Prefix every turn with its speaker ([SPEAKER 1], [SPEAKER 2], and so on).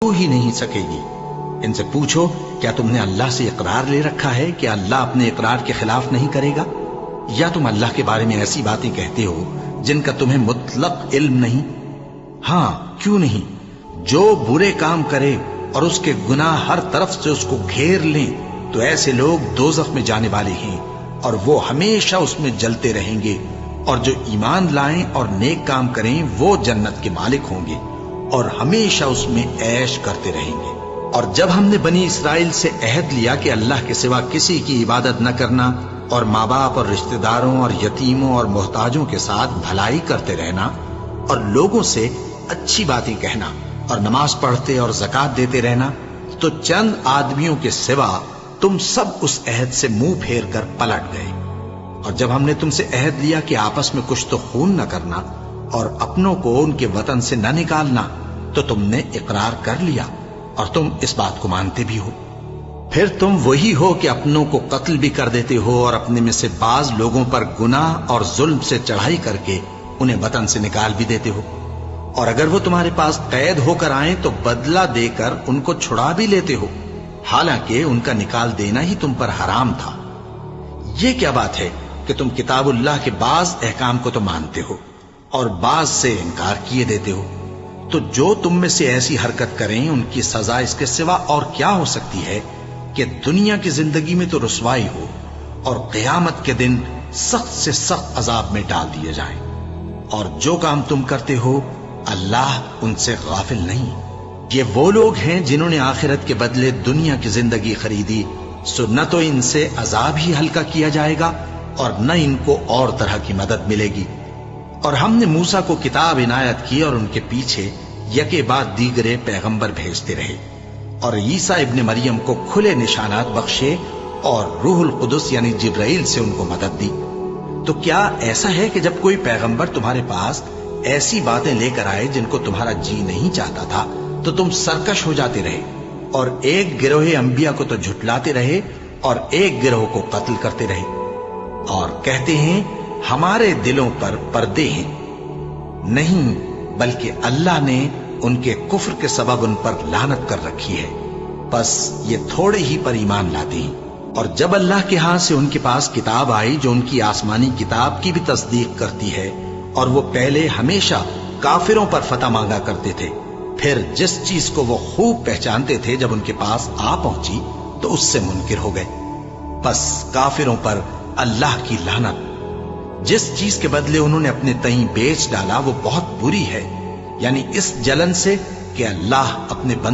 [SPEAKER 1] ہو ہی نہیں سکے گی۔ ان سے پوچھو کیا تم نے اللہ سے اقرار لے رکھا ہے کہ اللہ اپنے اقرار کے خلاف نہیں کرے گا، یا تم اللہ کے بارے میں ایسی باتیں کہتے ہو جن کا تمہیں مطلق علم نہیں؟ ہاں کیوں نہیں، جو برے کام کرے اور اس کے گناہ ہر طرف سے اس کو گھیر لیں تو ایسے لوگ دوزخ میں جانے والے ہیں اور وہ ہمیشہ اس میں جلتے رہیں گے، اور جو ایمان لائیں اور نیک کام کریں وہ جنت کے مالک ہوں گے اور ہمیشہ اس میں عیش کرتے رہیں گے۔ اور جب ہم نے بنی اسرائیل سے عہد لیا کہ اللہ کے سوا کسی کی عبادت نہ کرنا اور ماں باپ اور رشتہ داروں اور یتیموں اور محتاجوں کے ساتھ بھلائی کرتے رہنا اور لوگوں سے اچھی باتیں کہنا اور نماز پڑھتے اور زکوٰۃ دیتے رہنا، تو چند آدمیوں کے سوا تم سب اس عہد سے منہ پھیر کر پلٹ گئے۔ اور جب ہم نے تم سے عہد لیا کہ آپس میں کچھ تو خون نہ کرنا اور اپنوں کو ان کے وطن سے نہ نکالنا، تو تم نے اقرار کر لیا اور تم اس بات کو مانتے بھی ہو۔ پھر تم وہی ہو کہ اپنوں کو قتل بھی کر دیتے ہو اور اپنے میں سے بعض لوگوں پر گناہ اور ظلم سے چڑھائی کر کے انہیں وطن سے نکال بھی دیتے ہو، اور اگر وہ تمہارے پاس قید ہو کر آئیں تو بدلہ دے کر ان کو چھڑا بھی لیتے ہو، حالانکہ ان کا نکال دینا ہی تم پر حرام تھا۔ یہ کیا بات ہے کہ تم کتاب اللہ کے بعض احکام کو تو مانتے ہو اور بعض سے انکار کیے دیتے ہو؟ تو جو تم میں سے ایسی حرکت کریں ان کی سزا اس کے سوا اور کیا ہو سکتی ہے کہ دنیا کی زندگی میں تو رسوائی ہو اور قیامت کے دن سخت سے سخت عذاب میں ڈال دیے جائیں۔ اور جو کام تم کرتے ہو اللہ ان سے غافل نہیں۔ یہ وہ لوگ ہیں جنہوں نے آخرت کے بدلے دنیا کی زندگی خریدی، سو نہ تو ان سے عذاب ہی ہلکا کیا جائے گا اور نہ ان کو اور طرح کی مدد ملے گی۔ اور ہم نے موسیٰ کو کتاب عنایت کی اور ان کے پیچھے یکے بعد دیگرے پیغمبر بھیجتے رہے، اور عیسیٰ ابن مریم کو کھلے نشانات بخشے اور روح القدس یعنی جبرائیل سے ان کو مدد دی۔ تو کیا ایسا ہے کہ جب کوئی پیغمبر تمہارے پاس ایسی باتیں لے کر آئے جن کو تمہارا جی نہیں چاہتا تھا تو تم سرکش ہو جاتے رہے اور ایک گروہ انبیاء کو تو جھٹلاتے رہے اور ایک گروہ کو قتل کرتے رہے، اور کہتے ہیں ہمارے دلوں پر پردے ہیں؟ نہیں، بلکہ اللہ نے ان کے کفر کے سبب ان پر لعنت کر رکھی ہے، بس یہ تھوڑے ہی پر ایمان لاتے ہیں۔ اور جب اللہ کے ہاں سے ان کے پاس کتاب آئی جو ان کی آسمانی کتاب کی بھی تصدیق کرتی ہے، اور وہ پہلے ہمیشہ کافروں پر فتح مانگا کرتے تھے، پھر جس چیز کو وہ خوب پہچانتے تھے جب ان کے پاس آ پہنچی تو اس سے منکر ہو گئے، بس کافروں پر اللہ کی لعنت۔ جس چیز کے بدلے انہوں نے اپنے تئیں بیچ ڈالا وہ بہت بری ہے، یعنی اس جلن سے کہ اللہ اپنے بندوں